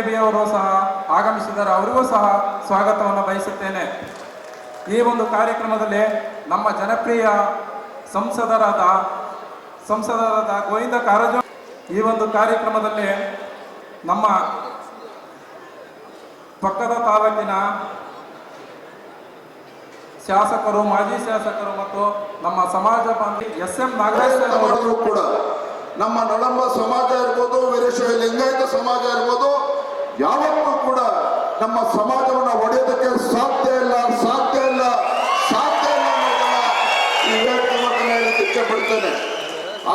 ದೇವಿಯವರು ಸಹ ಆಗಮಿಸಿದ್ದಾರೆ. ಅವರಿಗೂ ಸಹ ಸ್ವಾಗತವನ್ನು ಬಯಸುತ್ತೇನೆ. ಈ ಒಂದು ಕಾರ್ಯಕ್ರಮದಲ್ಲಿ ನಮ್ಮ ಜನಪ್ರಿಯ ಸಂಸದರಾದ ಗೋವಿಂದ ಕಾರಜೋಳ ಈ ಒಂದು ಕಾರ್ಯಕ್ರಮದಲ್ಲಿ ನಮ್ಮ ಪಕ್ಕದ ತಾಲೂಕಿನ ಶಾಸಕರು, ಮಾಜಿ ಶಾಸಕರು ಮತ್ತು ನಮ್ಮ ಸಮಾಜ ಬಾಂಧವ SM ನಾಗರಾಜ್ ಅವರು ಕೂಡ ನಮ್ಮ ನಳಂಬ ಸಮಾಜ ಇರ್ಬೋದು, ವೀರಶೈವ ಲಿಂಗಾಯತ ಸಮಾಜ ಇರ್ಬೋದು, ಯಾವತ್ತೂ ಕೂಡ ನಮ್ಮ ಸಮಾಜವನ್ನು ಒಡೆಯೋದಕ್ಕೆ ಸಾಧ್ಯ ಇಲ್ಲ ಅನ್ನೋದನ್ನ ಈ ವೇದಿಕೆ ಹೇಳಕ್ಕೆ ಇಚ್ಛೆ ಪಡ್ತೇನೆ.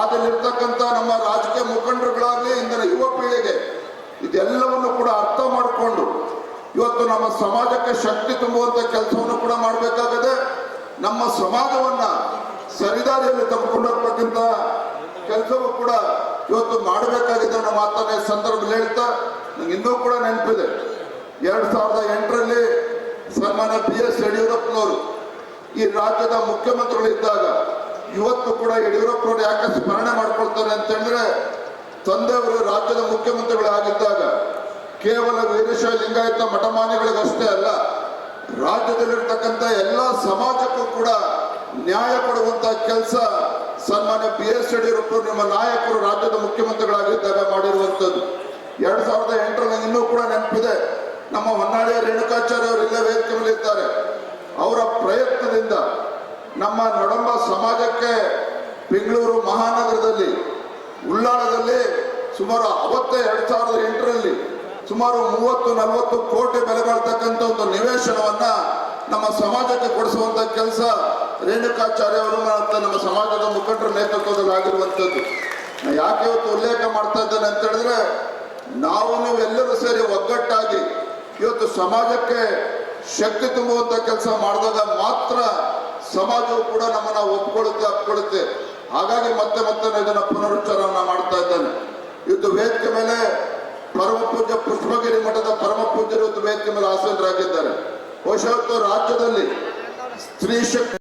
ಆದಲ್ಲಿರ್ತಕ್ಕಂಥ ನಮ್ಮ ರಾಜಕೀಯ ಮುಖಂಡರುಗಳಾಗಲಿ, ಇಂದಿನ ಯುವ ಪೀಳಿಗೆ ಇದೆಲ್ಲವನ್ನು ಕೂಡ ಅರ್ಥ ಮಾಡಿಕೊಂಡು ಇವತ್ತು ನಮ್ಮ ಸಮಾಜಕ್ಕೆ ಶಕ್ತಿ ತುಂಬುವಂತ ಕೆಲಸವನ್ನು ಕೂಡ ಮಾಡಬೇಕಾಗಿದೆ. ನಮ್ಮ ಸಮಾಜವನ್ನ ಸರಿದಾರಿಯಲ್ಲಿ ತಗೊಂಡು ಹೋಗ್ತಕ್ಕಂಥ ಕೆಲಸವೂ ಕೂಡ ಇವತ್ತು ಮಾಡಬೇಕಾಗಿದೆ ಅನ್ನೋ ಮಾತನ್ನ ಸಂದರ್ಭದಲ್ಲಿ ಹೇಳ್ತಾ, ನಂಗೆ ಇನ್ನೂ ಕೂಡ ನೆನಪಿದೆ 2008ರಲ್ಲಿ ಸನ್ಮಾನ್ಯ BS ಯಡಿಯೂರಪ್ಪನವರು ಈ ರಾಜ್ಯದ ಮುಖ್ಯಮಂತ್ರಿಗಳಿದ್ದಾಗ, ಇವತ್ತು ಕೂಡ ಯಡಿಯೂರಪ್ಪನವರು ಯಾಕೆ ಸ್ಮರಣೆ ಮಾಡ್ಕೊಳ್ತಾರೆ ಅಂತ ಹೇಳಿದ್ರೆ, ತಂದೆಯವರು ರಾಜ್ಯದ ಮುಖ್ಯಮಂತ್ರಿಗಳಾಗಿದ್ದಾಗ ಕೇವಲ ವೀರಶೈವ ಲಿಂಗಾಯತ ಮಠಮಾನ್ಯಗಳಿಗಷ್ಟೇ ಅಲ್ಲ, ರಾಜ್ಯದಲ್ಲಿರ್ತಕ್ಕಂಥ ಎಲ್ಲ ಸಮಾಜಕ್ಕೂ ಕೂಡ ನ್ಯಾಯ ಕೊಡುವಂತ ಕೆಲಸ ಸನ್ಮಾನ್ಯ BS ಯಡಿಯೂರಪ್ಪ ನಿಮ್ಮ ನಾಯಕರು ರಾಜ್ಯದ ಮುಖ್ಯಮಂತ್ರಿಗಳಾಗಿದ್ದಾಗ ಮಾಡಿರುವಂಥದ್ದು. 2008ರಲ್ಲಿ ಇನ್ನೂ ಕೂಡ ನೆನಪಿದೆ. ನಮ್ಮ ಹೊನ್ನಾಳಿಯ ರೇಣುಕಾಚಾರ್ಯ ಅವರು ಇಲ್ಲೇ ವೇದಿಕೆ ಮೇಲೆ ಇದ್ದಾರೆ. ಅವರ ಪ್ರಯತ್ನದಿಂದ ನಮ್ಮ ನಡಂಬ ಸಮಾಜಕ್ಕೆ ಬೆಂಗಳೂರು ಮಹಾನಗರದಲ್ಲಿ ಉಳ್ಳಾಳದಲ್ಲಿ ಸುಮಾರು ಅವತ್ತೇ 2008ರಲ್ಲಿ ಸುಮಾರು 30-40 ಕೋಟಿ ಬೆಲೆ ಬಾಳ್ತಕ್ಕಂಥ ಒಂದು ನಿವೇಶನವನ್ನ ನಮ್ಮ ಸಮಾಜಕ್ಕೆ ಕೊಡಿಸುವಂತ ಕೆಲಸ ರೇಣುಕಾಚಾರ್ಯ ಅವರು ಮತ್ತು ನಮ್ಮ ಸಮಾಜದ ಮುಖಂಡರ ನೇತೃತ್ವದಲ್ಲಿ ಆಗಿರುವಂಥದ್ದು. ಯಾಕೆ ಇವತ್ತು ಉಲ್ಲೇಖ ಮಾಡ್ತಾ ಇದ್ದೇನೆ ಅಂತ ಹೇಳಿದ್ರೆ, ನಾವು ನೀವೆಲ್ಲರೂ ಸೇರಿ ಒಗ್ಗಟ್ಟಾಗಿ ಇವತ್ತು ಸಮಾಜಕ್ಕೆ ಶಕ್ತಿ ತುಂಬುವಂತ ಕೆಲಸ ಮಾಡಿದಾಗ ಮಾತ್ರ ಸಮಾಜವು ಕೂಡ ನಮ್ಮನ್ನ ಒಪ್ಕೊಳ್ಳುತ್ತೆ. ಹಾಗಾಗಿ ಮತ್ತೆ ಇದನ್ನ ಪುನರುಚ್ಚಾರವನ್ನ ಮಾಡ್ತಾ ಇದ್ದೇನೆ. ಇವತ್ತು ವೇದಿಕೆ ಮೇಲೆ ಪರಮ ಪೂಜ್ಯ ಪುಷ್ಪಗಿರಿ ಮಠದ ಪರಮ ಪೂಜ್ಯರು ಇವತ್ತು ವೇದಿಕೆ ಮೇಲೆ ಆಸೀನರಾಗಿದ್ದಾರೆ. ಬಹುಶಃ ರಾಜ್ಯದಲ್ಲಿ ಸ್ತ್ರೀ ಶಕ್ತಿ